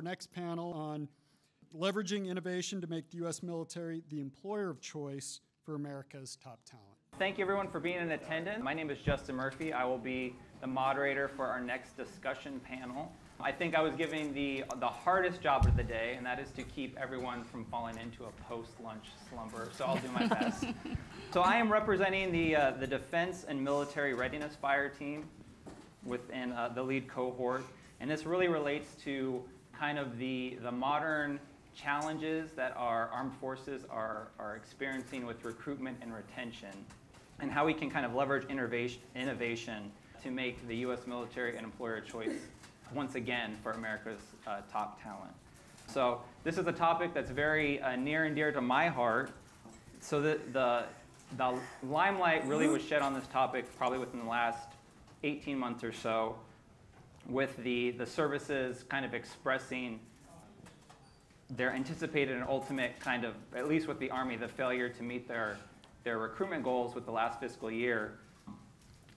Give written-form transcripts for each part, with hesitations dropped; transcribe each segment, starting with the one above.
our next panel on leveraging innovation to make the U.S. military the employer of choice for America's top talent. Thank you everyone for being in attendance. My name is Justin Murphy. I will be the moderator for our next discussion panel. I think I was given the hardest job of the day, and that is to keep everyone from falling into a post-lunch slumber, so I'll do my best. So I am representing the Defense and Military Readiness Fire Team within the lead cohort, and this really relates to kind of the modern challenges that our armed forces are experiencing with recruitment and retention, and how we can kind of leverage innovation to make the U.S. military an employer of choice once again for America's top talent. So this is a topic that's very near and dear to my heart. So the limelight really was shed on this topic probably within the last 18 months or so, with the services kind of expressing their anticipated and ultimate kind of, at least with the Army, the failure to meet their recruitment goals with the last fiscal year,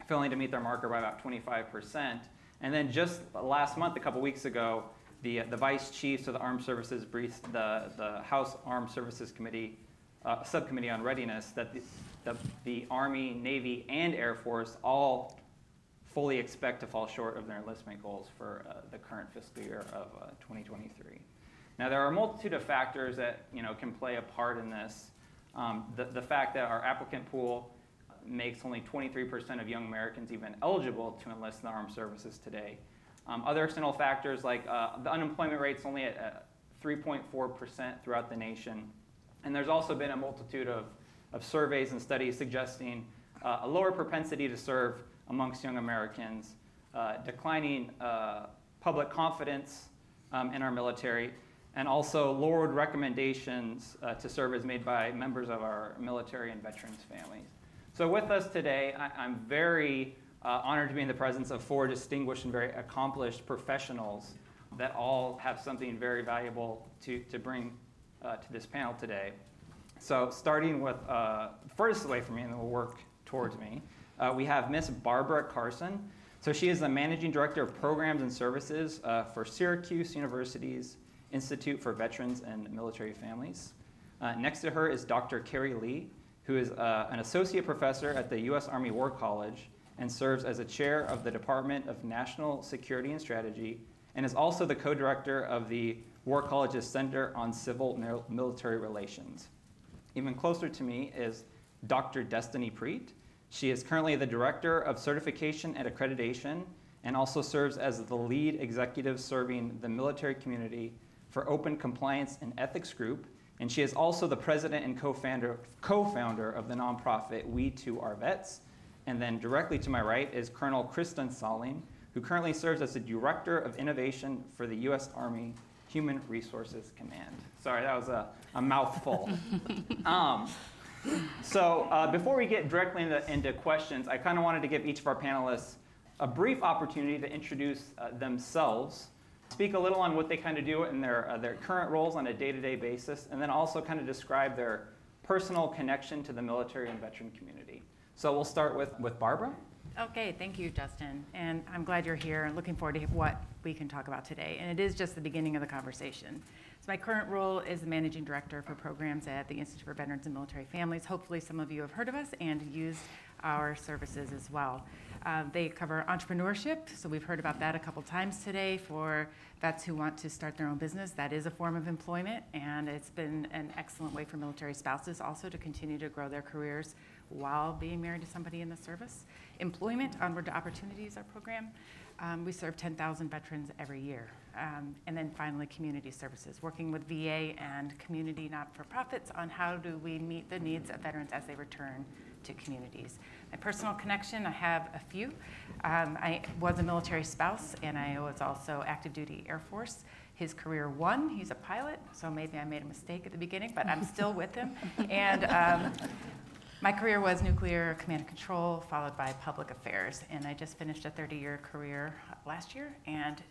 failing to meet their marker by about 25%. And then just last month, a couple weeks ago, the Vice Chiefs of the Armed Services briefed the House Armed Services Committee, Subcommittee on Readiness, that the Army, Navy, and Air Force all fully expect to fall short of their enlistment goals for the current fiscal year of 2023. Now, there are a multitude of factors that can play a part in this. The fact that our applicant pool makes only 23% of young Americans even eligible to enlist in the armed services today. Other external factors like the unemployment rate's only at 3.4% throughout the nation. And there's also been a multitude of surveys and studies suggesting a lower propensity to serve amongst young Americans, declining public confidence in our military, and also lowered recommendations to serve as made by members of our military and veterans families. So with us today, I'm very honored to be in the presence of four distinguished and very accomplished professionals that all have something very valuable to bring to this panel today. So starting with furthest away from me, and then we'll work towards me, we have Miss Barbara Carson. So she is the Managing Director of Programs and Services for Syracuse University's Institute for Veterans and Military Families. Next to her is Dr. Carrie Lee, who is an associate professor at the U.S. Army War College and serves as a chair of the Department of National Security and Strategy, and is also the co-director of the War College's Center on Civil Military Relations. Even closer to me is Dr. Destinee Prete. She is currently the Director of Certification and Accreditation, and also serves as the lead executive serving the military community for Open Compliance and Ethics Group, and she is also the president and co-founder of the nonprofit We Too Are Vets. And then directly to my right is Colonel Kristin, who currently serves as the Director of Innovation for the U.S. Army Human Resources Command. Sorry, that was a mouthful. So before we get directly into questions, I kind of wanted to give each of our panelists a brief opportunity to introduce themselves, speak a little on what they kind of do in their current roles on a day-to-day basis, and then also kind of describe their personal connection to the military and veteran community. So we'll start with Barbara. Okay, thank you, Justin. And I'm glad you're here and looking forward to what we can talk about today. And it is just the beginning of the conversation. So my current role is the Managing Director for Programs at the Institute for Veterans and Military Families. Hopefully some of you have heard of us and used our services as well. They cover entrepreneurship, so we've heard about that a couple times today for vets who want to start their own business. That is a form of employment, and it's been an excellent way for military spouses also to continue to grow their careers while being married to somebody in the service. Employment, Onward to Opportunity is our program. We serve 10,000 veterans every year. And then finally, community services, working with VA and community not-for-profits on how do we meet the needs of veterans as they return to communities. My personal connection, I have a few. I was a military spouse, and I was also active duty Air Force. His career won, he's a pilot, so maybe I made a mistake at the beginning, but I'm still with him. And my career was nuclear command and control, followed by public affairs. And I just finished a 30-year career last year and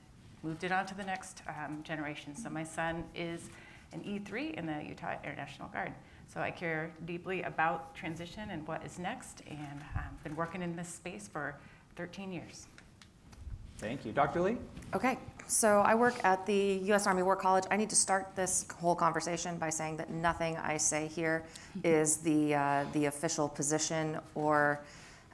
moved it on to the next generation. So my son is an E3 in the Utah Air National Guard. So I care deeply about transition and what is next, and been working in this space for 13 years. Thank you. Dr. Lee? Okay, So I work at the U.S. Army War College. I need to start this whole conversation by saying that nothing I say here is the official position or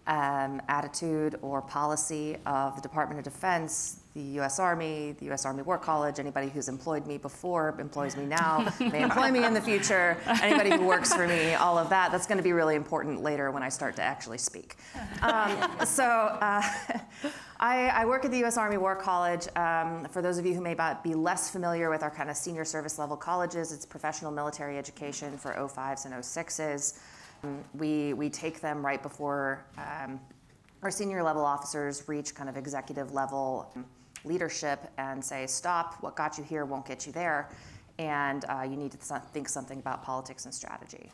attitude or policy of the Department of Defense, the U.S. Army, the U.S. Army War College, anybody who's employed me before, employs me now, may employ me in the future, anybody who works for me, all of that. That's going to be really important later when I start to actually speak. I work at the U.S. Army War College. For those of you who may be less familiar with our kind of senior service level colleges, it's professional military education for 05s and 06s. We take them right before our senior level officers reach kind of executive level leadership and say, stop, what got you here won't get you there, and you need to think something about politics and strategy.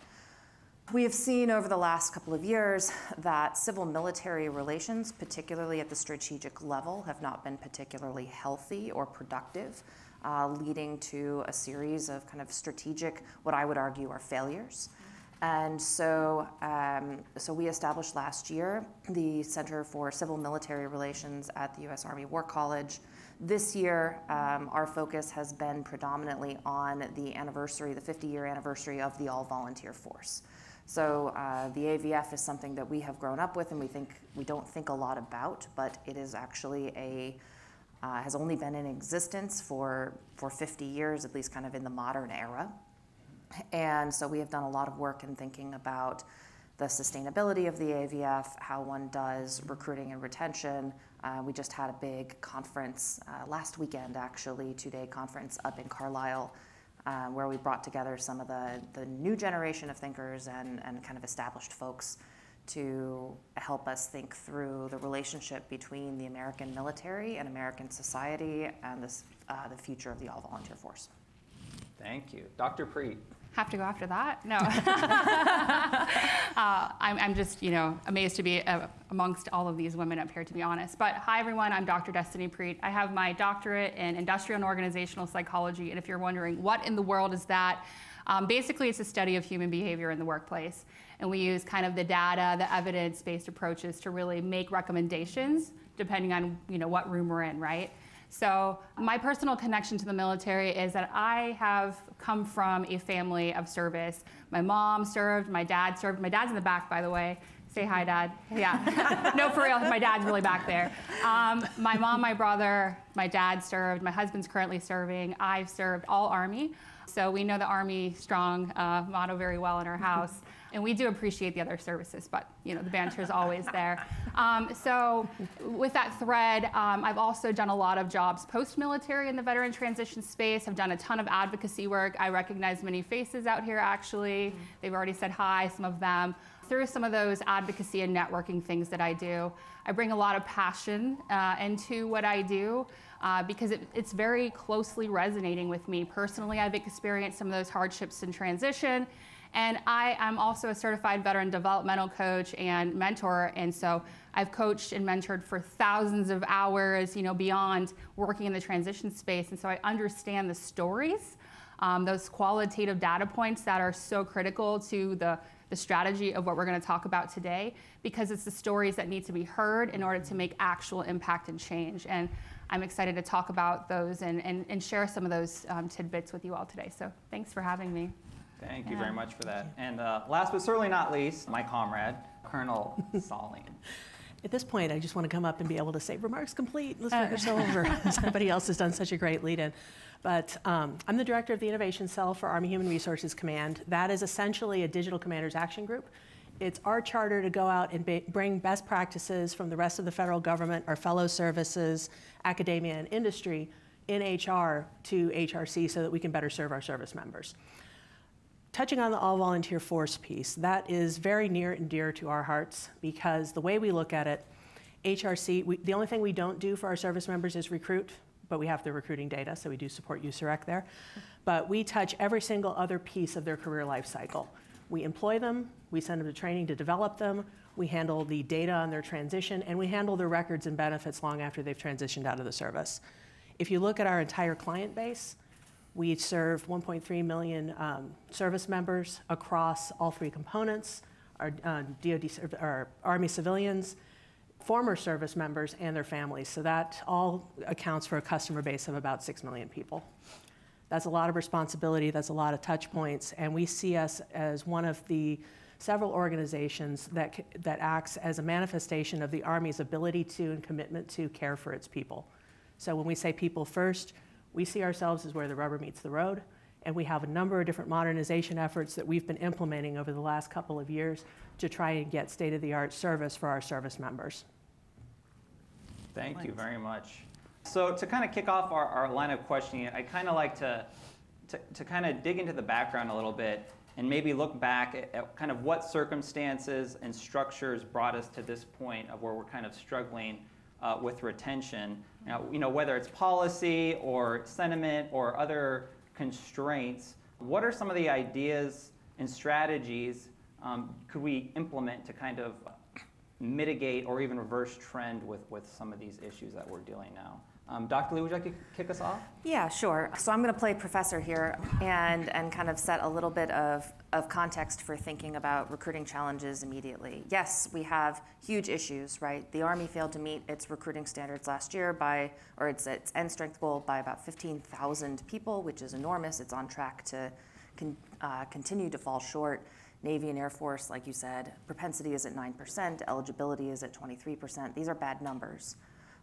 We have seen over the last couple of years that civil-military relations, particularly at the strategic level, have not been particularly healthy or productive, leading to a series of kind of strategic, what I would argue are failures. And so we established last year the Center for Civil-Military Relations at the U.S. Army War College. This year, our focus has been predominantly on the 50-year anniversary of the all-volunteer force. So the AVF is something that we have grown up with and we don't think a lot about, but it is actually has only been in existence for 50 years, at least kind of in the modern era. And so we have done a lot of work in thinking about the sustainability of the AVF, how one does recruiting and retention. We just had a big conference last weekend, actually, 2-day conference up in Carlisle, where we brought together some of the new generation of thinkers and kind of established folks to help us think through the relationship between the American military and American society and the future of the all-volunteer force. Thank you. Dr. Prete. Have to go after that? No. I'm just, amazed to be amongst all of these women up here, to be honest. But hi, everyone. I'm Dr. Destinee Prete. I have my doctorate in industrial and organizational psychology. And if you're wondering, what in the world is that? Basically, it's a study of human behavior in the workplace. And we use kind of the data, the evidence-based approaches to really make recommendations depending on, what room we're in, right? So my personal connection to the military is that I have come from a family of service. My mom served, my dad served. My dad's in the back, by the way. Say hi, Dad. Yeah. No, for real, my dad's really back there. My mom, my brother, my dad served. My husband's currently serving. I've served all Army. So we know the Army strong motto very well in our house. And we do appreciate the other services, but the banter is always there. So with that thread, I've also done a lot of jobs post-military in the veteran transition space. I've done a ton of advocacy work. I recognize many faces out here, actually. They've already said hi, some of them. Through some of those advocacy and networking things that I do, I bring a lot of passion into what I do. Because it's very closely resonating with me. Personally, I've experienced some of those hardships in transition. And I am also a certified veteran developmental coach and mentor. And so I've coached and mentored for thousands of hours, beyond working in the transition space. And so I understand the stories, those qualitative data points that are so critical to the strategy of what we're going to talk about today, because it's the stories that need to be heard in order to make actual impact and change. And I'm excited to talk about those and share some of those tidbits with you all today. So thanks for having me. Thank you very much for that. And last but certainly not least, my comrade, Colonel Saline. At this point, I just want to come up and be able to say, remarks complete, let's rehearse over. Somebody else has done such a great lead-in. But I'm the director of the Innovation Cell for Army Human Resources Command. That is essentially a digital commanders action group. It's our charter to go out and bring best practices from the rest of the federal government, our fellow services, academia, and industry in HR to HRC so that we can better serve our service members. Touching on the all-volunteer force piece, that is very near and dear to our hearts because the way we look at it, HRC, the only thing we don't do for our service members is recruit, but we have the recruiting data, so we do support USEREC there. But we touch every single other piece of their career life cycle. We employ them, we send them to training to develop them, we handle the data on their transition, and we handle their records and benefits long after they've transitioned out of the service. If you look at our entire client base, we serve 1.3 million service members across all three components, our DOD, our Army civilians, former service members and their families. So that all accounts for a customer base of about 6 million people. That's a lot of responsibility, that's a lot of touch points, and we see us as one of the several organizations that acts as a manifestation of the Army's ability to and commitment to care for its people. So when we say people first, we see ourselves as where the rubber meets the road, and we have a number of different modernization efforts that we've been implementing over the last couple of years to try and get state-of-the-art service for our service members. Thank you very much. So to kind of kick off our line of questioning, I'd kind of like to kind of dig into the background a little bit and maybe look back at kind of what circumstances and structures brought us to this point of where we're kind of struggling with retention. Now, you know, whether it's policy or sentiment or other constraints, what are some of the ideas and strategies could we implement to kind of mitigate or even reverse trend with some of these issues that we're dealing now? Dr. Lee, would you like to kick us off? Yeah, sure. So I'm going to play professor here and kind of set a little bit of context for thinking about recruiting challenges immediately. Yes, we have huge issues, right? The Army failed to meet its recruiting standards last year or its end strength goal by about 15,000 people, which is enormous. It's on track to continue to fall short. Navy and Air Force, like you said, propensity is at 9%, eligibility is at 23%. These are bad numbers.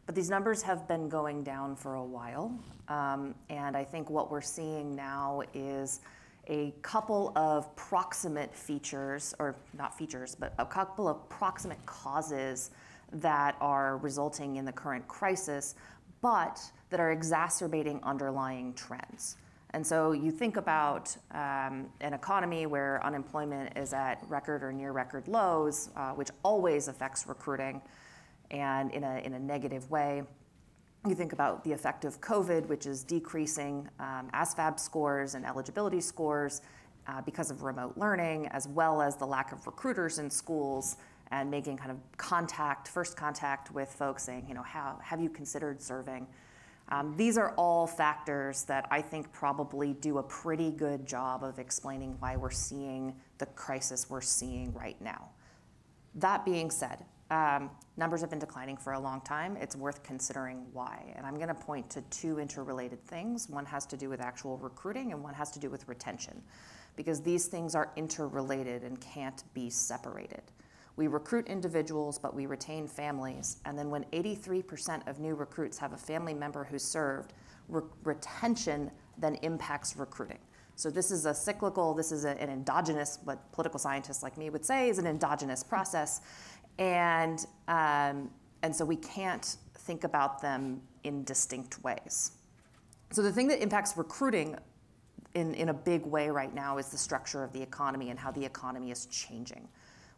But these numbers have been going down for a while, and I think what we're seeing now is a couple of proximate features, or not features, but a couple of proximate causes that are resulting in the current crisis, but that are exacerbating underlying trends. And so you think about an economy where unemployment is at record or near record lows, which always affects recruiting, and in a negative way. You think about the effect of COVID, which is decreasing ASVAB scores and eligibility scores because of remote learning, as well as the lack of recruiters in schools and making kind of first contact with folks saying, you know, have you considered serving? These are all factors that I think probably do a pretty good job of explaining why we're seeing the crisis we're seeing right now. That being said, numbers have been declining for a long time. It's worth considering why. And I'm going to point to two interrelated things. One has to do with actual recruiting and one has to do with retention, because these things are interrelated and can't be separated. We recruit individuals, but we retain families. And then when 83% of new recruits have a family member who served, retention then impacts recruiting. So this is a cyclical, this is an endogenous, what political scientists like me would say is an endogenous process. And so we can't think about them in distinct ways. So the thing that impacts recruiting in a big way right now is the structure of the economy and how the economy is changing.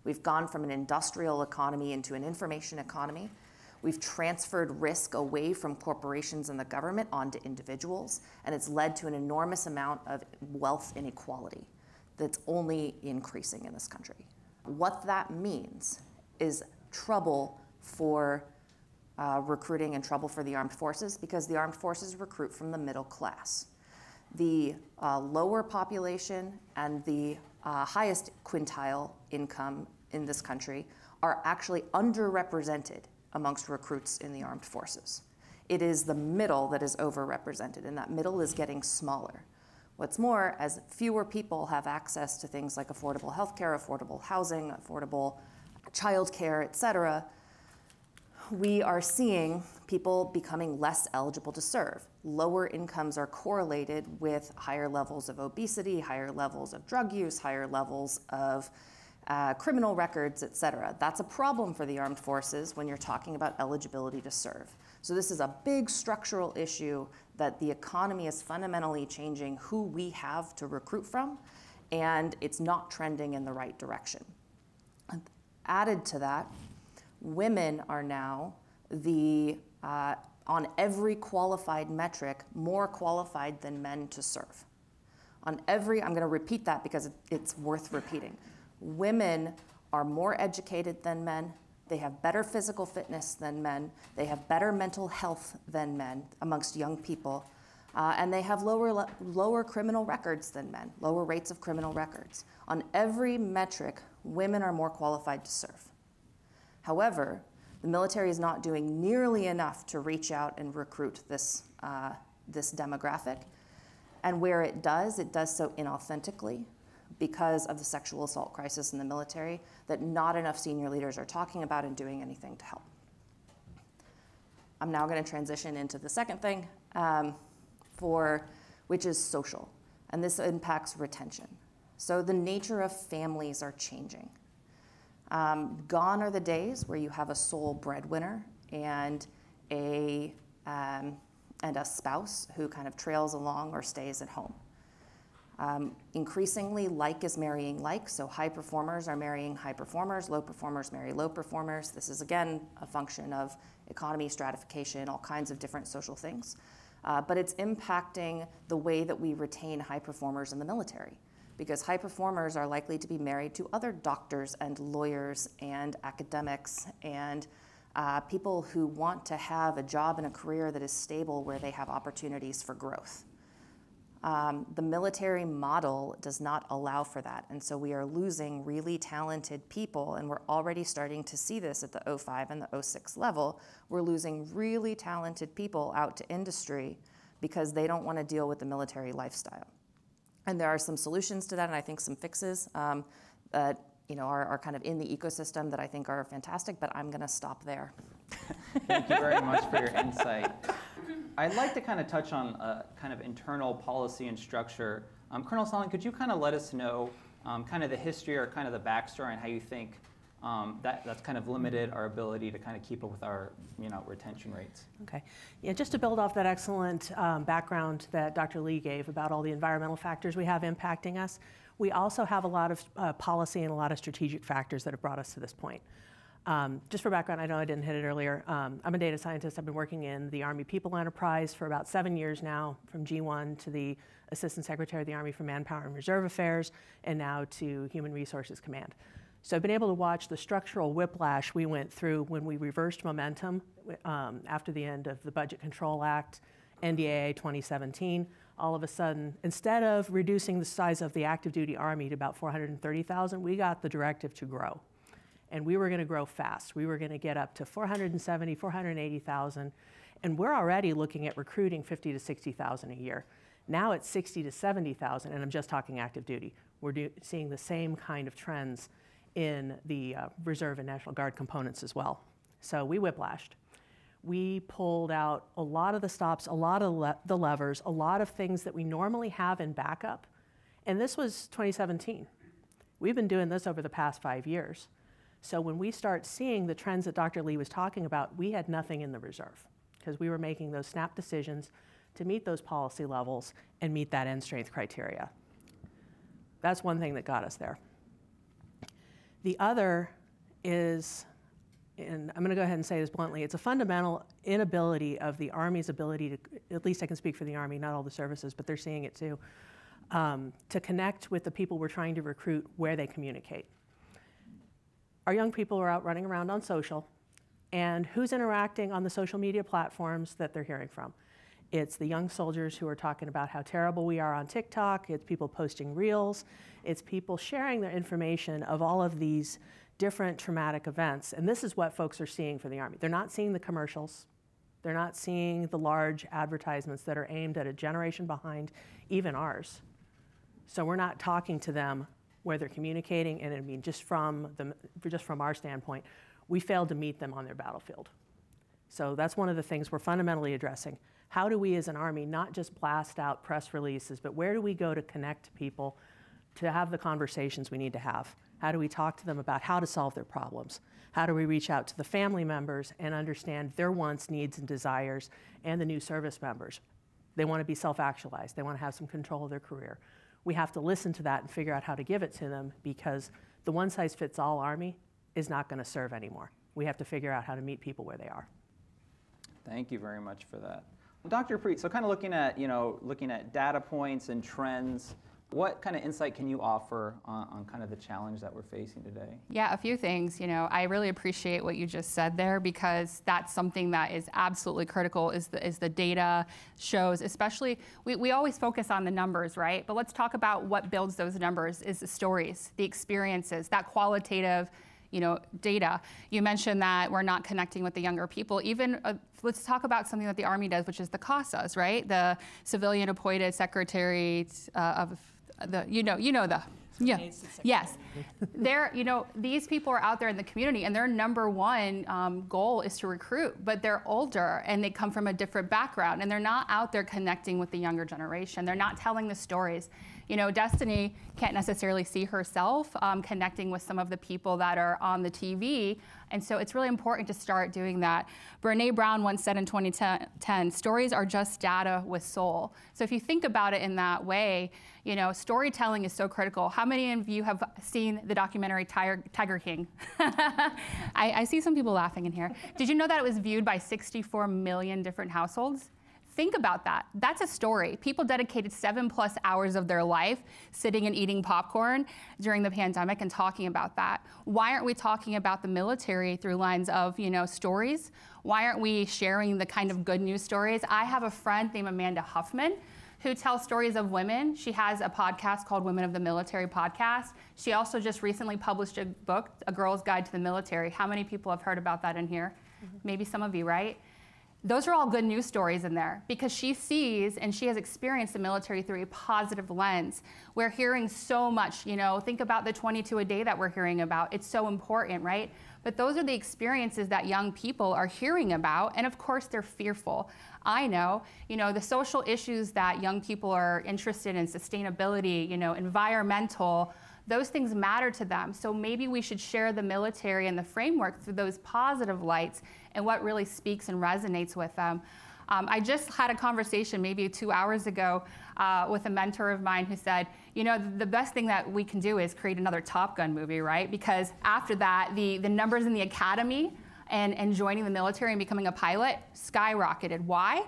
We've gone from an industrial economy into an information economy. We've transferred risk away from corporations and the government onto individuals, and it's led to an enormous amount of wealth inequality that's only increasing in this country. What that means is trouble for recruiting and trouble for the armed forces, because the armed forces recruit from the middle class. The lower population and the highest quintile income in this country are actually underrepresented amongst recruits in the armed forces. It is the middle that is overrepresented, and that middle is getting smaller. What's more, as fewer people have access to things like affordable healthcare, affordable housing, affordable childcare, et cetera, we are seeing people becoming less eligible to serve. Lower incomes are correlated with higher levels of obesity, higher levels of drug use, higher levels of criminal records, et cetera. That's a problem for the armed forces when you're talking about eligibility to serve. So this is a big structural issue that the economy is fundamentally changing who we have to recruit from, and it's not trending in the right direction. Added to that, women are now on every qualified metric, more qualified than men to serve. I'm going to repeat that because it's worth repeating. Women are more educated than men. They have better physical fitness than men. They have better mental health than men amongst young people. And they have lower criminal records than men, lower rates of criminal records. On every metric, women are more qualified to serve. However, The military is not doing nearly enough to reach out and recruit this demographic. And where it does so inauthentically because of the sexual assault crisis in the military that not enough senior leaders are talking about and doing anything to help. I'm now going to transition into the second thing, which is social. And this impacts retention. So the nature of families are changing. Gone are the days where you have a sole breadwinner and a spouse who kind of trails along or stays at home. Increasingly, like is marrying like, so high performers are marrying high performers, low performers marry low performers. This is, again, a function of economy, stratification, all kinds of different social things. But it's impacting the way that we retain high performers in the military, because high performers are likely to be married to other doctors and lawyers and academics and people who want to have a job and a career that is stable where they have opportunities for growth. The military model does not allow for that, and so we are losing really talented people, and we're already starting to see this at the 05 and the 06 level. We're losing really talented people out to industry because they don't want to deal with the military lifestyle. And there are some solutions to that, and I think some fixes that are kind of in the ecosystem that I think are fantastic, but I'm going to stop there. Thank you very much for your insight. I'd like to kind of touch on kind of internal policy and structure. Colonel Solon, could you kind of let us know kind of the history or kind of the backstory and how you think that's kind of limited our ability to kind of keep up with our retention rates? Okay. Yeah, just to build off that excellent background that Dr. Lee gave about all the environmental factors we have impacting us, we also have a lot of policy and a lot of strategic factors that have brought us to this point. Just for background, I know I didn't hit it earlier. I'm a data scientist. I've been working in the Army People Enterprise for about 7 years now, from G1 to the Assistant Secretary of the Army for Manpower and Reserve Affairs, and now to Human Resources Command. So I've been able to watch the structural whiplash we went through when we reversed momentum after the end of the Budget Control Act, NDAA 2017. All of a sudden, instead of reducing the size of the active duty Army to about 430,000, we got the directive to grow. And we were going to grow fast. We were going to get up to 470, 480,000. And we're already looking at recruiting 50 to 60,000 a year. Now it's 60 to 70,000, and I'm just talking active duty. We're seeing the same kind of trends in the Reserve and National Guard components as well. So we whiplashed. We pulled out a lot of the stops, a lot of the levers, a lot of things that we normally have in backup. And this was 2017. We've been doing this over the past 5 years. So when we start seeing the trends that Dr. Lee was talking about, we had nothing in the reserve because we were making those snap decisions to meet those policy levels and meet that end strength criteria. That's one thing that got us there. The other is, and I'm going to go ahead and say this bluntly, it's a fundamental inability of the Army's ability to, at least I can speak for the Army, not all the services, but they're seeing it too, to connect with the people we're trying to recruit where they communicate. Our young people are out running around on social, and who's interacting on the social media platforms that they're hearing from? It's the young soldiers who are talking about how terrible we are on TikTok, it's people posting reels, it's people sharing their information of all of these different traumatic events, and this is what folks are seeing for the Army. They're not seeing the commercials, they're not seeing the large advertisements that are aimed at a generation behind even ours. So we're not talking to them where they're communicating, and I mean, just from our standpoint, we failed to meet them on their battlefield. So that's one of the things we're fundamentally addressing. How do we as an Army not just blast out press releases, but where do we go to connect people to have the conversations we need to have? How do we talk to them about how to solve their problems? How do we reach out to the family members and understand their wants, needs, and desires, and the new service members? They want to be self-actualized. They want to have some control of their career. We have to listen to that and figure out how to give it to them, because the one-size-fits-all Army is not going to serve anymore. We have to figure out how to meet people where they are. Thank you very much for that. Well, Dr. Prete, so kind of looking at data points and trends, what kind of insight can you offer on kind of the challenge that we're facing today? Yeah, a few things. I really appreciate what you just said there, because that's something that is absolutely critical is the data shows, especially, we always focus on the numbers, right? But let's talk about what builds those numbers is the stories, the experiences, that qualitative data. You mentioned that we're not connecting with the younger people. Even let's talk about something that the Army does, which is the CASAs, right? The civilian appointed secretary of the, yeah. Yes. These people are out there in the community, and their number one goal is to recruit, but they're older and they come from a different background, and they're not out there connecting with the younger generation. They're not telling the stories. Destinee can't necessarily see herself connecting with some of the people that are on the TV, and so it's really important to start doing that. Brené Brown once said in 2010, stories are just data with soul. So if you think about it in that way, storytelling is so critical. How many of you have seen the documentary Tiger King? I see some people laughing in here. Did you know that it was viewed by 64 million different households? Think about that. That's a story. People dedicated 7+ hours of their life sitting and eating popcorn during the pandemic and talking about that. Why aren't we talking about the military through lines of, stories? Why aren't we sharing the kind of good news stories? I have a friend named Amanda Huffman who tells stories of women. She has a podcast called Women of the Military Podcast. She also just recently published a book, A Girl's Guide to the Military. How many people have heard about that in here? Mm-hmm. Maybe some of you, right? Those are all good news stories in there because she sees and she has experienced the military through a positive lens. We're hearing so much, think about the 22 a day that we're hearing about. It's so important, right? But those are the experiences that young people are hearing about, and of course they're fearful. I know, the social issues that young people are interested in, sustainability, environmental, those things matter to them. So maybe we should share the military and the framework through those positive lights and what really speaks and resonates with them. I just had a conversation maybe 2 hours ago with a mentor of mine who said, the best thing that we can do is create another Top Gun movie, right? Because after that, the numbers in the academy and joining the military and becoming a pilot skyrocketed. Why?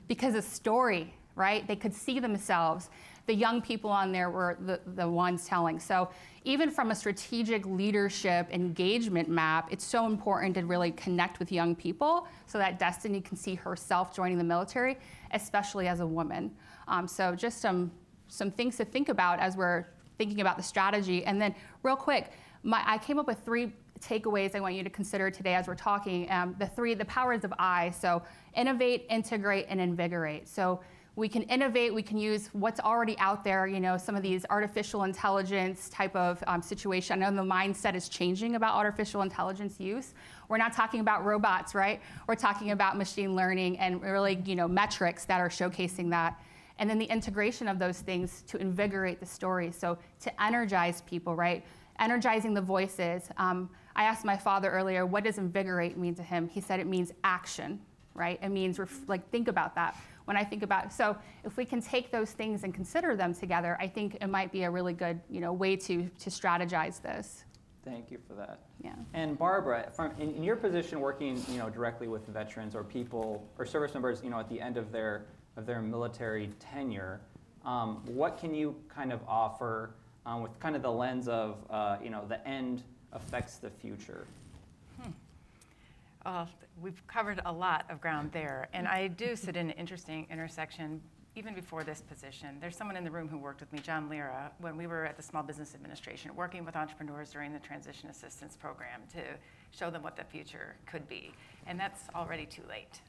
Because a story, right? They could see themselves. The young people on there were the ones telling. So even from a strategic leadership engagement map, it's so important to really connect with young people so that Destinee can see herself joining the military, especially as a woman. So just some things to think about as we're thinking about the strategy. And then real quick, I came up with 3 takeaways I want you to consider today as we're talking. The powers of I. So innovate, integrate, and invigorate. So we can innovate, we can use what's already out there, some of these artificial intelligence type of situation. I know the mindset is changing about artificial intelligence use. We're not talking about robots, right? We're talking about machine learning and really, metrics that are showcasing that. And then the integration of those things to invigorate the story. So to energize people, right? Energizing the voices. I asked my father earlier, what does invigorate mean to him? He said it means action, right? It means, think about that. When I think about, so if we can take those things and consider them together, I think it might be a really good, way to strategize this. Thank you for that. Yeah. And Barbara, in your position working, with veterans or people or service members, at the end of their military tenure, what can you kind of offer with kind of the lens of, the end affects the future? We've covered a lot of ground there, and I do sit in an interesting intersection even before this position. There's someone in the room who worked with me, John Lira, when we were at the Small Business Administration, working with entrepreneurs during the Transition Assistance Program to show them what the future could be, and that's already too late.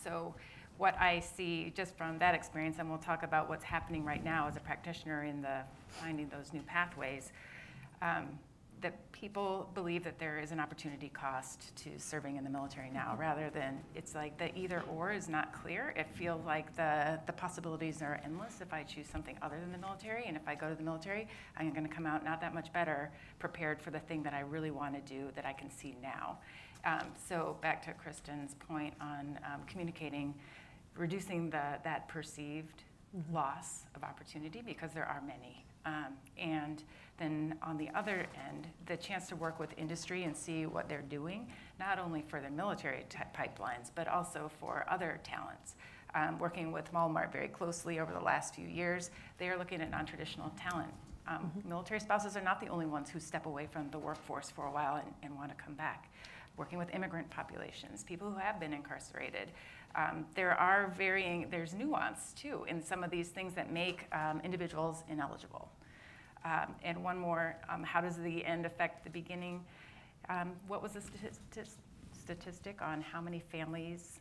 So what I see just from that experience, and we'll talk about what's happening right now as a practitioner in the finding those new pathways, that people believe that there is an opportunity cost to serving in the military now, rather than it's like the either or is not clear. It feels like the possibilities are endless if I choose something other than the military, and if I go to the military, I'm gonna come out not that much better prepared for the thing that I really wanna do that I can see now. So back to Kristin's point on communicating, reducing that perceived loss of opportunity, because there are many. And then on the other end, the chance to work with industry and see what they're doing, not only for their military pipelines, but also for other talents. Working with Walmart very closely over the last few years, they are looking at non-traditional talent. Military spouses are not the only ones who step away from the workforce for a while and want to come back. Working with immigrant populations, people who have been incarcerated. There's nuance too in some of these things that make individuals ineligible. And one more, how does the end affect the beginning? What was the statistic on how many families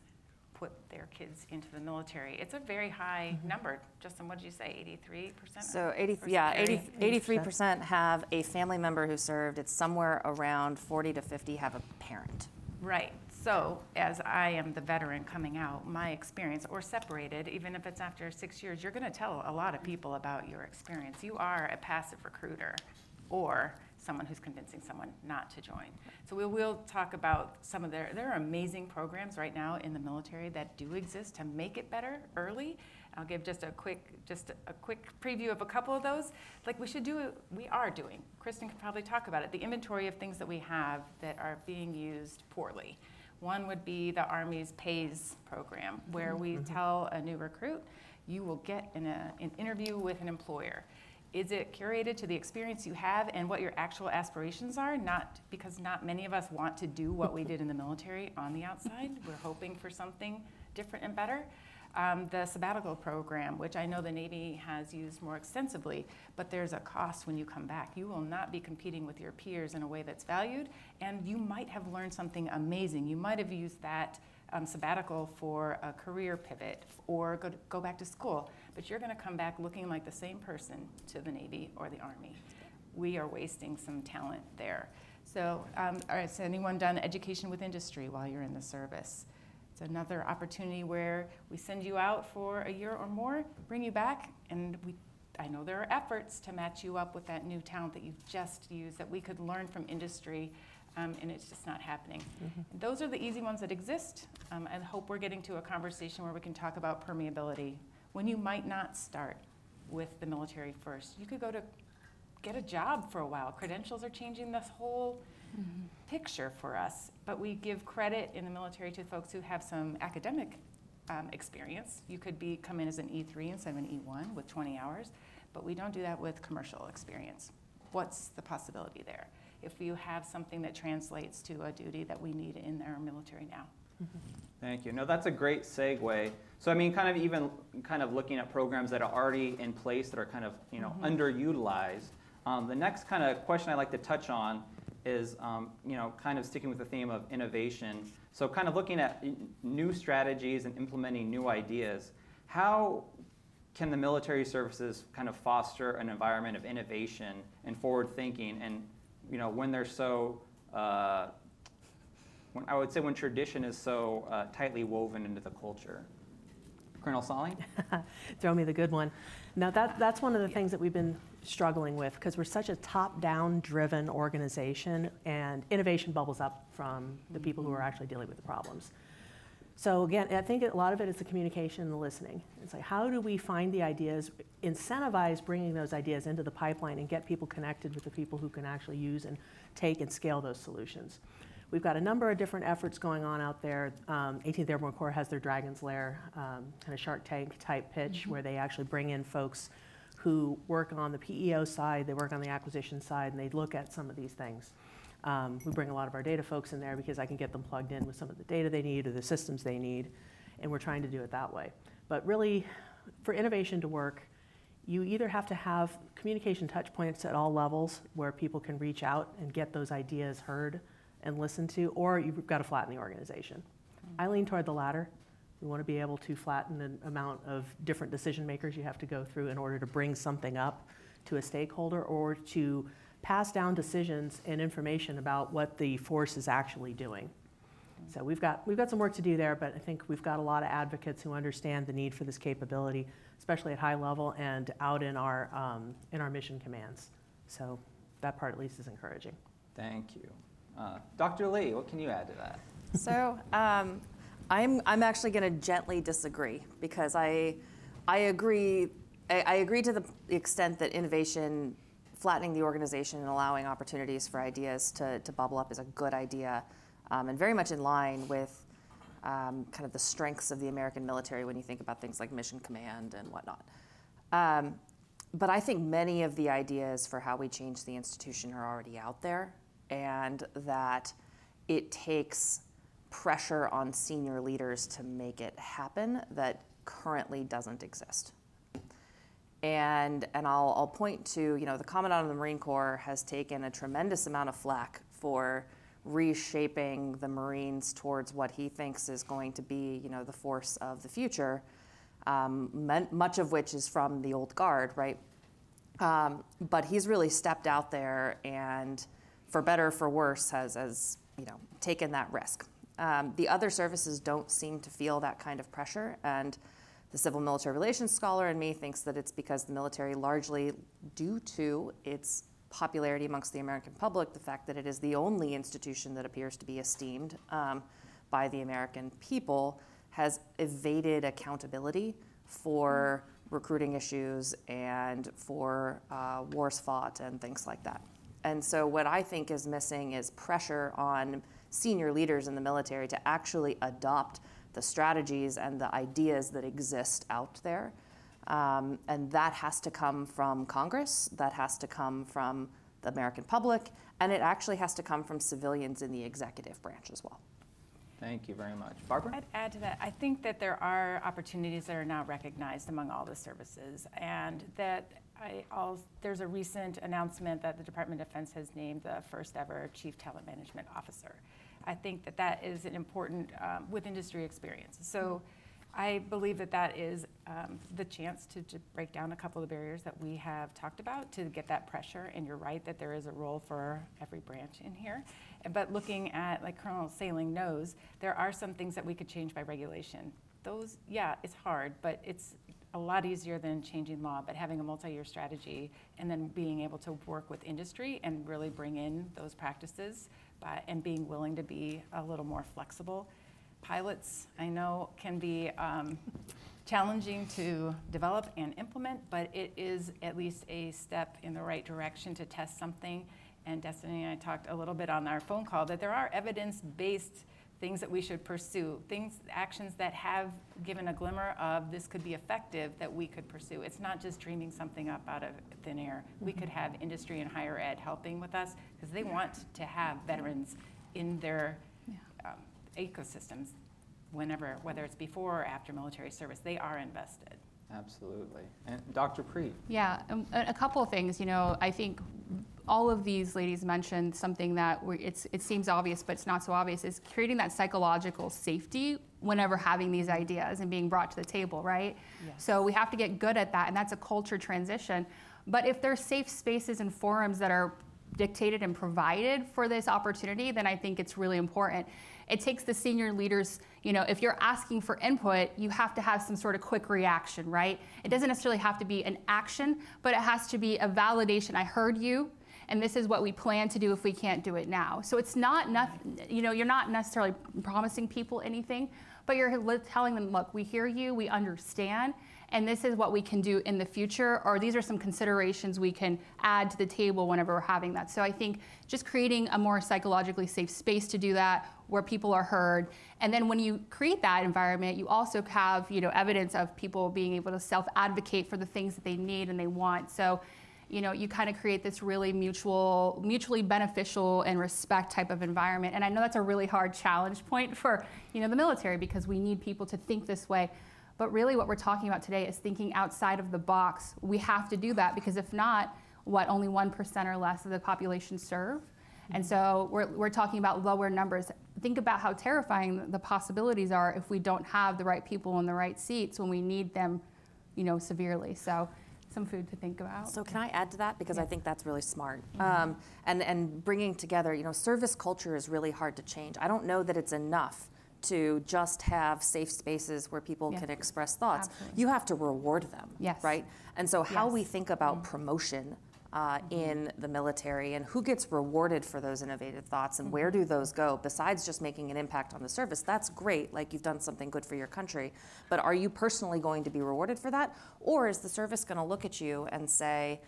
put their kids into the military? It's a very high number. Justin, what did you say, 83%? So 83% have a family member who served. It's somewhere around 40 to 50 have a parent. Right. So as I am the veteran coming out, my experience, or separated, even if it's after 6 years, you're going to tell a lot of people about your experience. You are a passive recruiter or someone who's convincing someone not to join. So we will talk about some of there are amazing programs right now in the military that do exist to make it better early. I'll give just a quick preview of a couple of those. Like we are doing. Kristin could probably talk about it. The inventory of things that we have that are being used poorly. One would be the Army's PAYS program, where we tell a new recruit, you will get an interview with an employer. Is it curated to the experience you have and what your actual aspirations are? Because not many of us want to do what we did in the military on the outside. We're hoping for something different and better. The sabbatical program, which I know the Navy has used more extensively, but there's a cost when you come back. You will not be competing with your peers in a way that's valued, and you might have learned something amazing. You might have used that sabbatical for a career pivot or go back to school, but you're going to come back looking like the same person to the Navy or the Army. We are wasting some talent there. So has anyone done education with industry while you're in the service? It's another opportunity where we send you out for a year or more, bring you back, and I know there are efforts to match you up with that new talent that you've just used that we could learn from industry, and it's just not happening. And those are the easy ones that exist. I hope we're getting to a conversation where we can talk about permeability. When you might not start with the military first, you could go to get a job for a while. Credentials are changing this whole picture for us, but we give credit in the military to folks who have some academic experience. You could come in as an E3 instead of an E1 with 20 hours, but we don't do that with commercial experience. What's the possibility there if you have something that translates to a duty that we need in our military now? Thank you. No, that's a great segue. So I mean, kind of looking at programs that are already in place that are kind of underutilized. The next kind of question I'd like to touch on is kind of sticking with the theme of innovation. So kind of looking at new strategies and implementing new ideas. How can the military services kind of foster an environment of innovation and forward thinking? And when they're so when tradition is so tightly woven into the culture. Colonel Salling? Throw me the good one. Now that's one of the things that we've been struggling with because we're such a top-down driven organization and innovation bubbles up from the people who are actually dealing with the problems. So again, I think a lot of it is the communication and the listening. It's like, how do we find the ideas, incentivize bringing those ideas into the pipeline and get people connected with the people who can actually use and take and scale those solutions? We've got a number of different efforts going on out there. 18th Airborne Corps has their Dragon's Lair kind of Shark Tank type pitch where they actually bring in folks who work on the PEO side, they work on the acquisition side, and they look at some of these things. We bring a lot of our data folks in there because I can get them plugged in with some of the data they need or the systems they need, and we're trying to do it that way. But really, for innovation to work, you either have to have communication touch points at all levels where people can reach out and get those ideas heard and listened to, or you've got to flatten the organization. I lean toward the latter. We want to be able to flatten the amount of different decision makers you have to go through in order to bring something up to a stakeholder or to pass down decisions and information about what the force is actually doing. So we've got some work to do there, but I think we've got a lot of advocates who understand the need for this capability, especially at high level and out in our mission commands. So that part at least is encouraging. Thank you. Dr. Lee, what can you add to that? So I'm actually going to gently disagree because I agree to the extent that innovation, flattening the organization and allowing opportunities for ideas to bubble up is a good idea, and very much in line with kind of the strengths of the American military when you think about things like mission command and whatnot. But I think many of the ideas for how we change the institution are already out there, and that it takes pressure on senior leaders to make it happen that currently doesn't exist. And I'll point to, the Commandant of the Marine Corps has taken a tremendous amount of flack for reshaping the Marines towards what he thinks is going to be, the force of the future, much of which is from the old guard, right? But he's really stepped out there and, for better or for worse, has taken that risk. The other services don't seem to feel that kind of pressure, and the civil military relations scholar in me thinks that it's because the military, largely due to its popularity amongst the American public, the fact that it is the only institution that appears to be esteemed by the American people, has evaded accountability for recruiting issues and for wars fought and things like that. And so what I think is missing is pressure on senior leaders in the military to actually adopt the strategies and the ideas that exist out there. And that has to come from Congress, that has to come from the American public, and it actually has to come from civilians in the executive branch as well. Thank you very much. Barbara? I'd add to that, I think that there are opportunities that are now recognized among all the services, and that there's a recent announcement that the Department of Defense has named the first ever Chief Talent Management Officer. I think that that is an important, with industry experience. So I believe that that is the chance to break down a couple of the barriers that we have talked about to get that pressure. And you're right that there is a role for every branch in here. But looking at, like Colonel Sailing knows, there are some things that we could change by regulation. Those, yeah, it's hard, but it's a lot easier than changing law. But having a multi-year strategy and then being able to work with industry and really bring in those practices and being willing to be a little more flexible. Pilots, I know, can be challenging to develop and implement, but it is at least a step in the right direction to test something. And Destinee and I talked a little bit on our phone call that there are evidence-based things that we should pursue, actions that have given a glimmer of this could be effective that we could pursue. It's not just dreaming something up out of thin air. We could have industry and higher ed helping with us because they want to have veterans in their ecosystems whether it's before or after military service. They are invested. Absolutely. And Dr. Prete? Yeah, a couple of things. I think all of these ladies mentioned something that it seems obvious, but it's not so obvious, is creating that psychological safety whenever having these ideas and being brought to the table, right? Yes. So we have to get good at that, and that's a culture transition. But if there's safe spaces and forums that are dictated and provided for this opportunity, then I think it's really important. It takes the senior leaders, if you're asking for input, you have to have some sort of quick reaction, right? It doesn't necessarily have to be an action, but it has to be a validation. I heard you, and this is what we plan to do if we can't do it now. So it's not nothing, you're not necessarily promising people anything, but you're telling them, look, we hear you, we understand, and this is what we can do in the future, or these are some considerations we can add to the table whenever we're having that. So I think just creating a more psychologically safe space to do that, where people are heard. And then when you create that environment, you also have evidence of people being able to self-advocate for the things that they need and they want. So you kind of create this really mutually beneficial and respect type of environment. And I know that's a really hard challenge point for the military, because we need people to think this way. But really what we're talking about today is thinking outside of the box. We have to do that, because if not, only 1% or less of the population serve? And so we're talking about lower numbers. Think about how terrifying the possibilities are if we don't have the right people in the right seats when we need them, severely. So some food to think about. So can I add to that? Because Yeah. I think that's really smart. And bringing together, service culture is really hard to change. I don't know that it's enough to just have safe spaces where people Yeah. can express thoughts. Absolutely. You have to reward them, Yes. right? And so how Yes. we think about promotion in the military and who gets rewarded for those innovative thoughts and where do those go, besides just making an impact on the service, that's great, like you've done something good for your country, but are you personally going to be rewarded for that? Or is the service gonna look at you and say,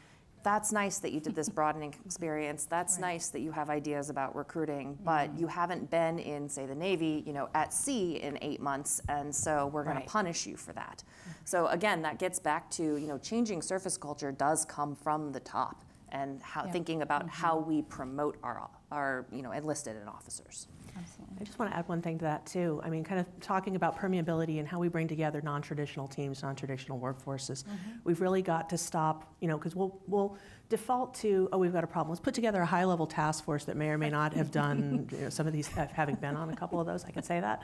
that's nice that you did this broadening experience. That's Right. nice that you have ideas about recruiting, but you haven't been in, say, the Navy, at sea in 8 months, and so we're going Right. to punish you for that. So again, that gets back to, changing service culture does come from the top, and how Yeah. thinking about how we promote our enlisted and officers. Absolutely. I just want to add one thing to that too. I mean, kind of talking about permeability and how we bring together non-traditional teams, non-traditional workforces. We've really got to stop, you know, because we'll default to, oh, we've got a problem. Let's put together a high-level task force that may or may not have done, you know, some of these, having been on a couple of those, I can say that.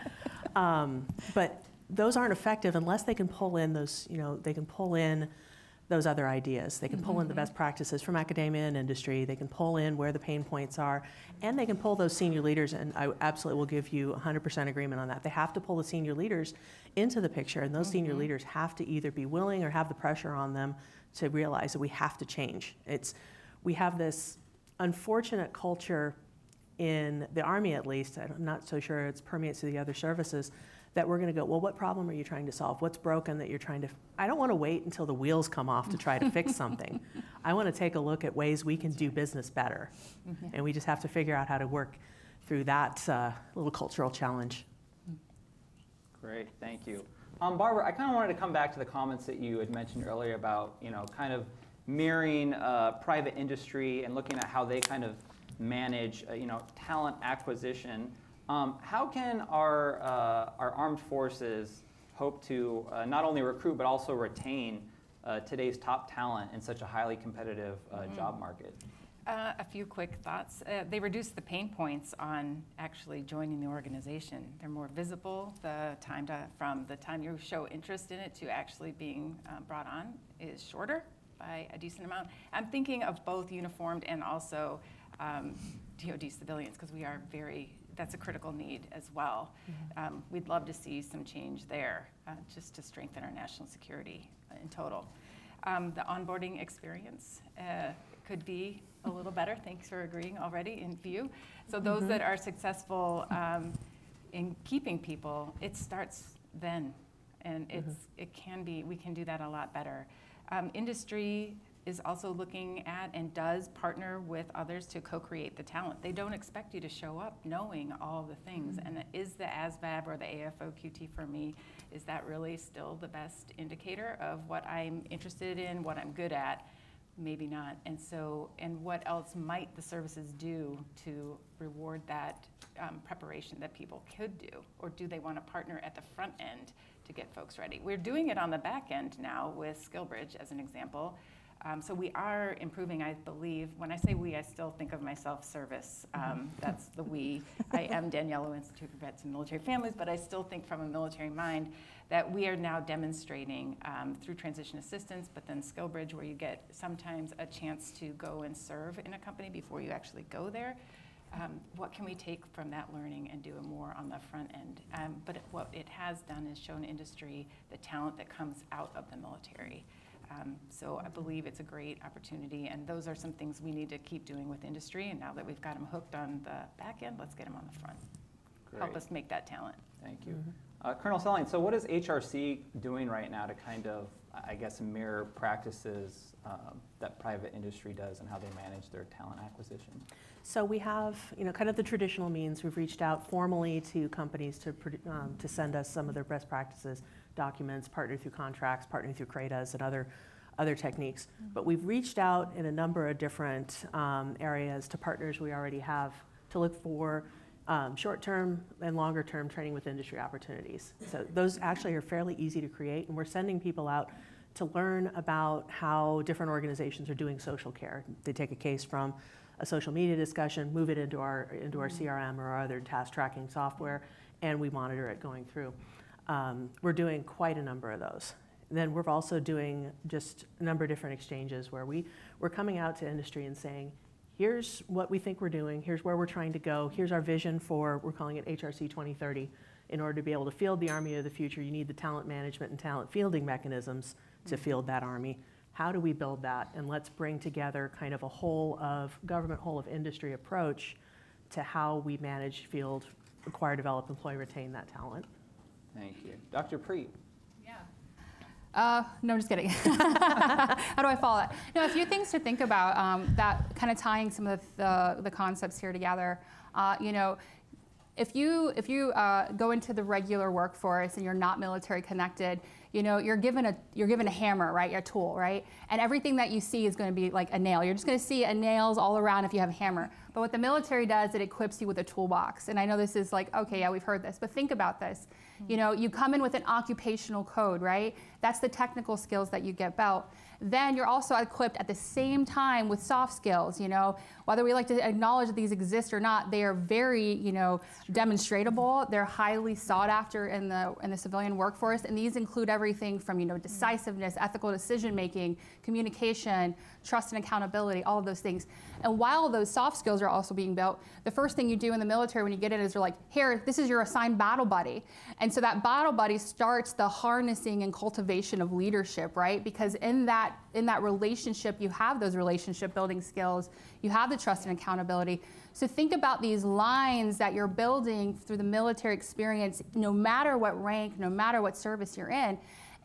But those aren't effective unless they can pull in those, you know, they can pull in those other ideas. They can pull in the best practices from academia and industry. They can pull in where the pain points are, and they can pull those senior leaders, and I absolutely will give you 100% agreement on that. They have to pull the senior leaders into the picture, and those senior leaders have to either be willing or have the pressure on them to realize that we have to change. We have this unfortunate culture in the Army, at least, I'm not so sure it permeates to the other services, that we're going to go, well, what problem are you trying to solve? What's broken that you're trying to, I don't want to wait until the wheels come off to try to fix something. I want to take a look at ways we can do business better. And we just have to figure out how to work through that little cultural challenge. Great, thank you. Barbara, I kind of wanted to come back to the comments that you had mentioned earlier about, you know, kind of mirroring private industry and looking at how they kind of manage, you know, talent acquisition. How can our armed forces hope to not only recruit but also retain today's top talent in such a highly competitive job market? A few quick thoughts. They reduce the pain points on actually joining the organization. They're more visible. From the time you show interest in it to actually being brought on is shorter by a decent amount. I'm thinking of both uniformed and also DOD civilians, because we are that's a critical need as well. We'd love to see some change there, just to strengthen our national security in total. The onboarding experience could be a little better. Thanks for agreeing already in view. So those that are successful in keeping people, it starts then, and it can be. We can do that a lot better. Industry is also looking at and does partner with others to co-create the talent. They don't expect you to show up knowing all the things. And is the ASVAB or the AFOQT for me, is that really still the best indicator of what I'm interested in, what I'm good at? Maybe not. And so, and what else might the services do to reward that preparation that people could do? Or do they want to partner at the front end to get folks ready? We're doing it on the back end now with SkillBridge as an example. So we are improving, I believe. When I say we, I still think of myself service. That's the we. I am Daniello Institute for Vets and Military Families, but I still think from a military mind that we are now demonstrating through transition assistance, but then SkillBridge, where you get sometimes a chance to go and serve in a company before you actually go there. What can we take from that learning and do more on the front end? But what it has done is shown industry the talent that comes out of the military. So I believe it's a great opportunity, and those are some things we need to keep doing with industry. And now that we've got them hooked on the back end, let's get them on the front. Great. Help us make that talent. Thank you. Colonel Selling, so what is HRC doing right now to kind of, I guess, mirror practices that private industry does and how they manage their talent acquisition? So we have, you know, kind of the traditional means. We've reached out formally to companies to send us some of their best practices, documents, partner through contracts, partner through CRADAs and other techniques. But we've reached out in a number of different areas to partners we already have to look for short-term and longer-term training with industry opportunities. So those actually are fairly easy to create, and we're sending people out to learn about how different organizations are doing social care. They take a case from a social media discussion, move it into our CRM or our other task tracking software, and we monitor it going through. We're doing quite a number of those. And then we're also doing just a number of different exchanges where we're coming out to industry and saying, here's what we think we're doing, here's where we're trying to go, here's our vision for, we're calling it HRC 2030. In order to be able to field the Army of the future, you need the talent management and talent fielding mechanisms to field that Army. How do we build that? And let's bring together kind of a whole of government, whole of industry approach to how we manage, field, acquire, develop, employ, retain that talent. Thank you. Dr. Prete. No, I'm just kidding. How do I follow that? No, a few things to think about that kind of tying some of the concepts here together. You know, if you go into the regular workforce and you're not military connected, you know, you're given a hammer, right? A tool, right? And everything that you see is going to be like a nail. You're just going to see nails all around if you have a hammer. But what the military does, it equips you with a toolbox. And I know this is like, okay, yeah, we've heard this, but think about this. You know, you come in with an occupational code, right? That's the technical skills that you get built. Then you're also equipped at the same time with soft skills, you know, whether we like to acknowledge that these exist or not, they are very, you know, demonstratable. They're highly sought after in the civilian workforce. And these include everything from, you know, decisiveness, ethical decision-making, communication, trust and accountability, all of those things. And while those soft skills are also being built, the first thing you do in the military when you get in is you're like, here, this is your assigned battle buddy. And so that battle buddy starts the harnessing and cultivation of leadership, right? Because in that relationship, you have those relationship building skills, you have the trust and accountability. So think about these lines that you're building through the military experience, no matter what rank, no matter what service you're in.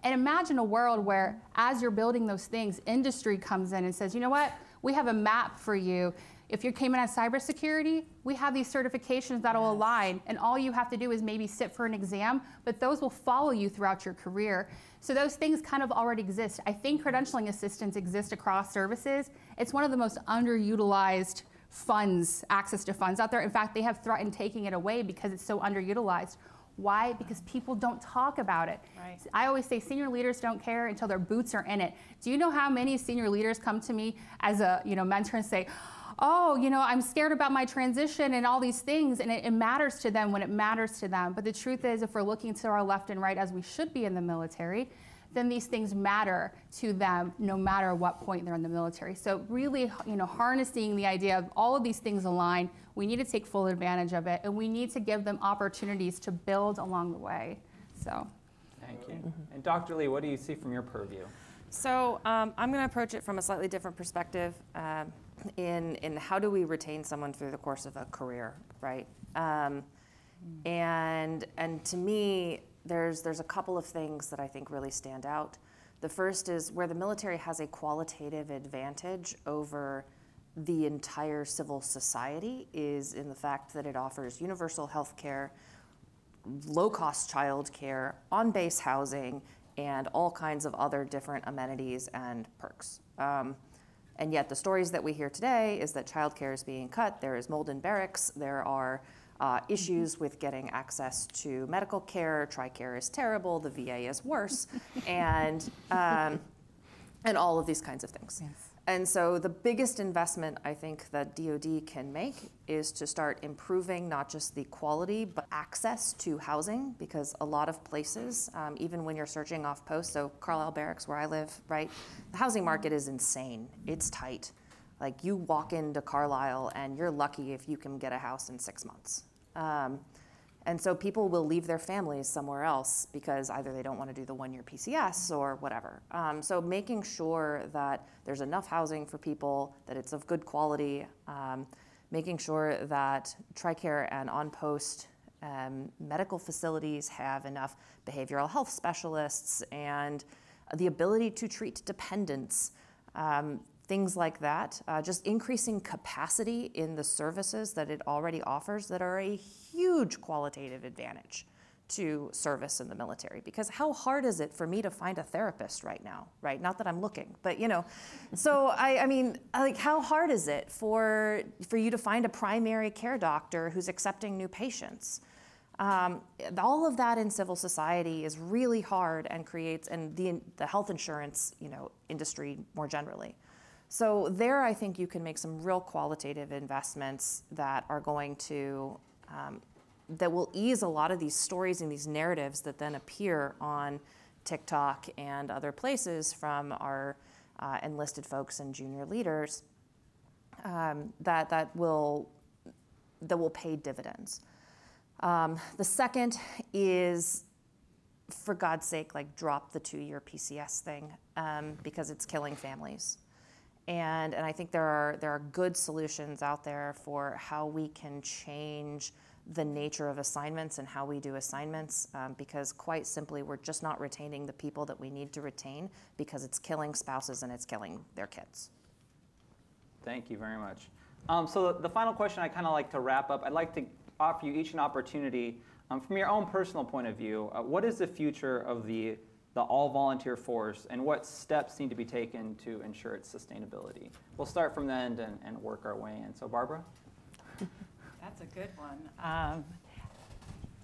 And imagine a world where, as you're building those things, industry comes in and says, you know what, we have a map for you. If you came in as cybersecurity, we have these certifications that will align, and all you have to do is maybe sit for an exam, but those will follow you throughout your career. So those things kind of already exist. I think credentialing assistants exist across services. It's one of the most underutilized funds, access to funds out there. In fact, they have threatened taking it away because it's so underutilized. Why? Because people don't talk about it. Right. I always say senior leaders don't care until their boots are in it. Do you know how many senior leaders come to me as a mentor and say, oh, you know, I'm scared about my transition and all these things, and it matters to them when it matters to them. But the truth is, if we're looking to our left and right as we should be in the military, then these things matter to them no matter what point they're in the military. So really, you know, harnessing the idea of all of these things align, we need to take full advantage of it, and we need to give them opportunities to build along the way. So, thank you. And Dr. Lee, what do you see from your purview? So I'm going to approach it from a slightly different perspective in how do we retain someone through the course of a career, right? And to me, there's a couple of things that I think really stand out. The first is where the military has a qualitative advantage over the entire civil society is in the fact that it offers universal health care, low-cost child care, on-base housing, and all kinds of other different amenities and perks. And yet the stories that we hear today is that child care is being cut, there is mold in barracks, there are issues with getting access to medical care, TRICARE is terrible, the VA is worse, and all of these kinds of things. Yes. And so the biggest investment I think that DOD can make is to start improving not just the quality, but access to housing, because a lot of places, even when you're searching off post, so Carlisle Barracks where I live, right, the housing market is insane. It's tight. Like you walk into Carlisle and you're lucky if you can get a house in 6 months. And so people will leave their families somewhere else because either they don't want to do the one-year PCS or whatever. So making sure that there's enough housing for people, that it's of good quality, making sure that TRICARE and on-post medical facilities have enough behavioral health specialists and the ability to treat dependents, things like that, just increasing capacity in the services that it already offers that are a huge qualitative advantage to service in the military. Because how hard is it for me to find a therapist right now, right? Not that I'm looking, but you know. So I mean, like how hard is it for you to find a primary care doctor who's accepting new patients? All of that in civil society is really hard and creates, and the health insurance, you know, industry more generally. So there, I think you can make some real qualitative investments that are going to, that will ease a lot of these stories and these narratives that then appear on TikTok and other places from our enlisted folks and junior leaders that will pay dividends. The second is, for God's sake, like drop the 2-year PCS thing because it's killing families. And I think there are good solutions out there for how we can change the nature of assignments and how we do assignments, because quite simply, we're just not retaining the people that we need to retain because it's killing spouses and it's killing their kids. Thank you very much. So the final question I kind of like to wrap up, I'd like to offer you each an opportunity from your own personal point of view. What is the future of the all-volunteer force, and what steps need to be taken to ensure its sustainability? We'll start from the end and work our way in. So Barbara? That's a good one.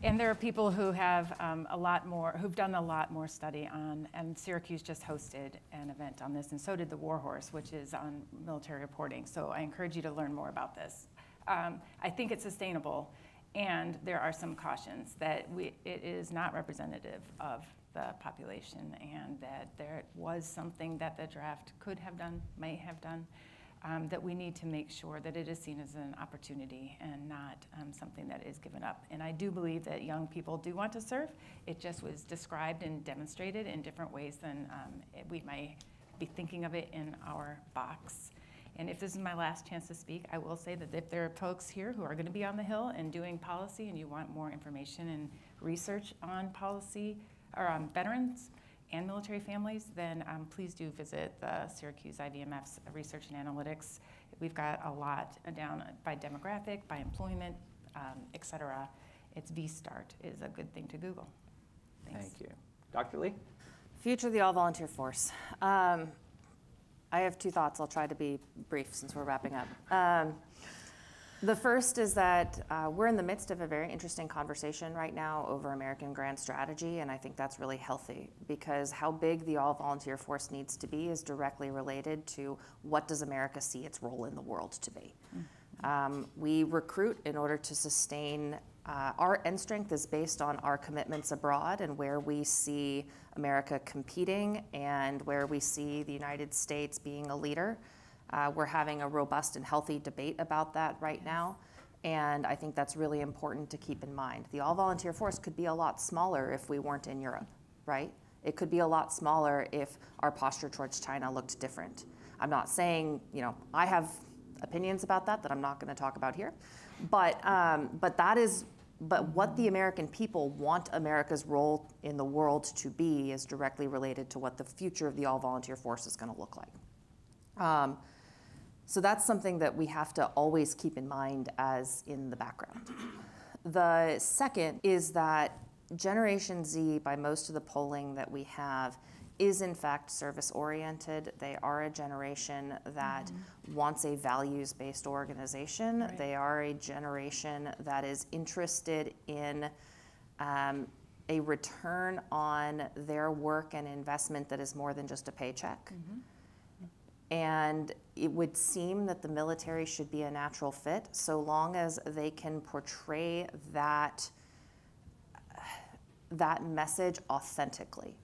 And there are people who have who've done a lot more study on, and Syracuse just hosted an event on this, and so did the Warhorse, which is on military reporting. So I encourage you to learn more about this. I think it's sustainable, and there are some cautions that it is not representative of the population, and that there was something that the draft could have done, may have done, that we need to make sure that it is seen as an opportunity and not something that is given up. And I do believe that young people do want to serve. It just was described and demonstrated in different ways than we might be thinking of it in our box. And if this is my last chance to speak, I will say that if there are folks here who are going to be on the Hill and doing policy and you want more information and research on policy or on veterans and military families, then please do visit the Syracuse IVMF's Research and Analytics. We've got a lot down by demographic, by employment, et cetera. It's VSTART is a good thing to Google. Thanks. Thank you. Dr. Lee? Future of the all-volunteer force. I have two thoughts. I'll try to be brief since we're wrapping up. The first is that we're in the midst of a very interesting conversation right now over American grand strategy, and I think that's really healthy because how big the all-volunteer force needs to be is directly related to what does America see its role in the world to be. We recruit in order to sustain our end strength is based on our commitments abroad and where we see America competing and where we see the United States being a leader. We're having a robust and healthy debate about that right now, and I think that's really important to keep in mind. The all-volunteer force could be a lot smaller if we weren't in Europe, right? It could be a lot smaller if our posture towards China looked different. I'm not saying, I have opinions about that I'm not going to talk about here, but what the American people want America's role in the world to be is directly related to what the future of the all-volunteer force is going to look like. So that's something that we have to always keep in mind as in the background. The second is that Generation Z, by most of the polling that we have, is in fact service-oriented. They are a generation that wants a values-based organization. Right. They are a generation that is interested in a return on their work and investment that is more than just a paycheck. And it would seem that the military should be a natural fit so long as they can portray that message authentically.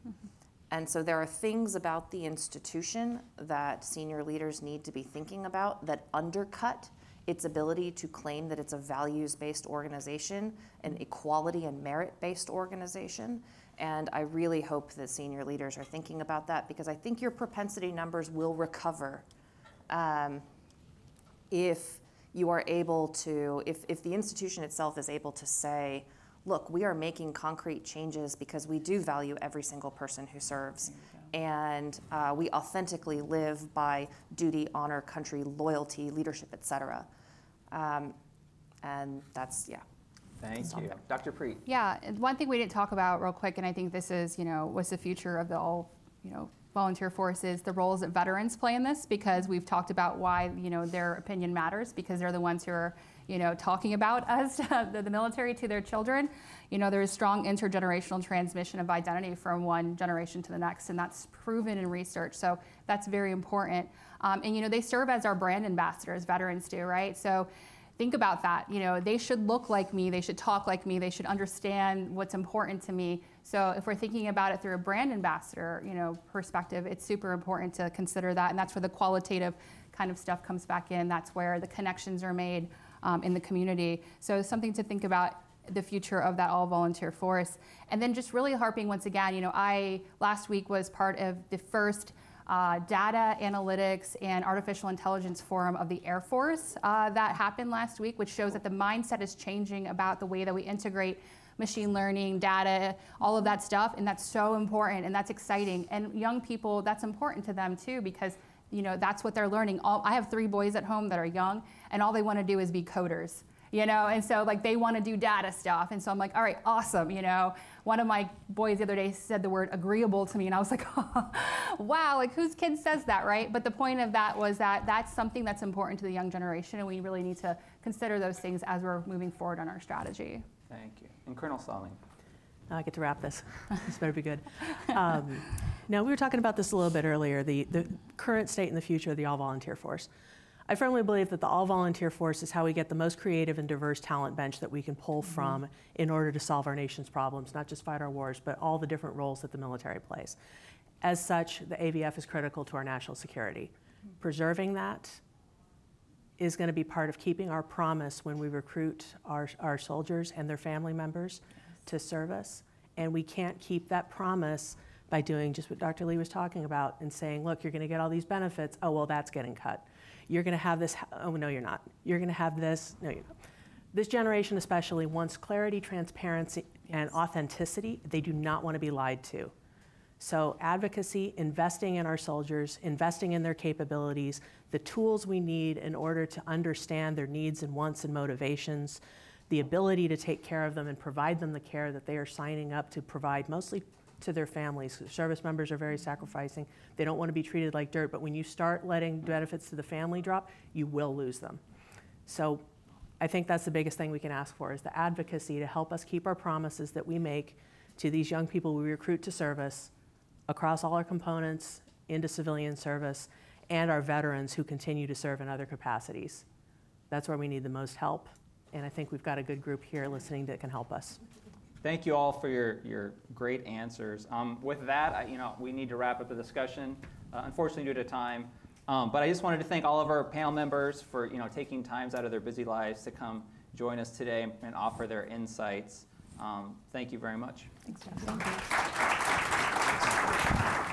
And so there are things about the institution that senior leaders need to be thinking about that undercut its ability to claim that it's a values-based organization, an equality and merit-based organization. And I really hope that senior leaders are thinking about that because I think your propensity numbers will recover if you are able to, if the institution itself is able to say, look, we are making concrete changes because we do value every single person who serves. And we authentically live by duty, honor, country, loyalty, leadership, et cetera. And that's, yeah. Thank you. Dr. Prete. Yeah, one thing we didn't talk about real quick, and I think this is, what's the future of the all, volunteer forces, the roles that veterans play in this, because we've talked about why, their opinion matters, because they're the ones who are, talking about us, the military, to their children. There is strong intergenerational transmission of identity from one generation to the next, and that's proven in research. So that's very important. And they serve as our brand ambassadors, veterans do, right? So think about that. They should look like me, they should talk like me, they should understand what's important to me. So if we're thinking about it through a brand ambassador, perspective, it's super important to consider that, and that's where the qualitative kind of stuff comes back in. That's where the connections are made in the community. So something to think about the future of that all-volunteer force. And then just really harping once again, I last week was part of the first data analytics and artificial intelligence forum of the Air Force that happened last week, which shows that the mindset is changing about the way that we integrate machine learning, data, all of that stuff, and that's so important and that's exciting. And young people, that's important to them too, because that's what they're learning. I have 3 boys at home that are young, and all they want to do is be coders. you know, and so like they want to do data stuff. And so I'm like, all right, awesome, you know. One of my boys the other day said the word agreeable to me, and I was like, oh, wow, like whose kid says that, right? But the point of that was that that's something that's important to the young generation, and we really need to consider those things as we're moving forward on our strategy. Thank you. And Colonel Salling. Now I get to wrap this. This better be good. Now, we were talking about this a little bit earlier, the current state and the future of the all-volunteer force. I firmly believe that the all-volunteer force is how we get the most creative and diverse talent bench that we can pull from in order to solve our nation's problems, not just fight our wars, but all the different roles that the military plays. As such, the AVF is critical to our national security. Preserving that is going to be part of keeping our promise when we recruit our soldiers and their family members to service. And we can't keep that promise by doing just what Dr. Lee was talking about and saying, look, you're going to get all these benefits. Oh, well, that's getting cut. You're going to have this. Oh, no, you're not. You're going to have this. No, you're not. This generation especially wants clarity, transparency, and authenticity. They do not want to be lied to. So advocacy, investing in our soldiers, investing in their capabilities, the tools we need in order to understand their needs and wants and motivations, the ability to take care of them and provide them the care that they are signing up to provide, mostly to their families. Service members are very sacrificing. They don't want to be treated like dirt, but when you start letting benefits to the family drop, you will lose them. So I think that's the biggest thing we can ask for, is the advocacy to help us keep our promises that we make to these young people we recruit to service across all our components into civilian service, and our veterans who continue to serve in other capacities. That's where we need the most help, and I think we've got a good group here listening that can help us. Thank you all for your great answers. With that, we need to wrap up the discussion, unfortunately due to time. But I just wanted to thank all of our panel members for taking times out of their busy lives to come join us today and offer their insights. Thank you very much. Thanks, Jeff. Thank you.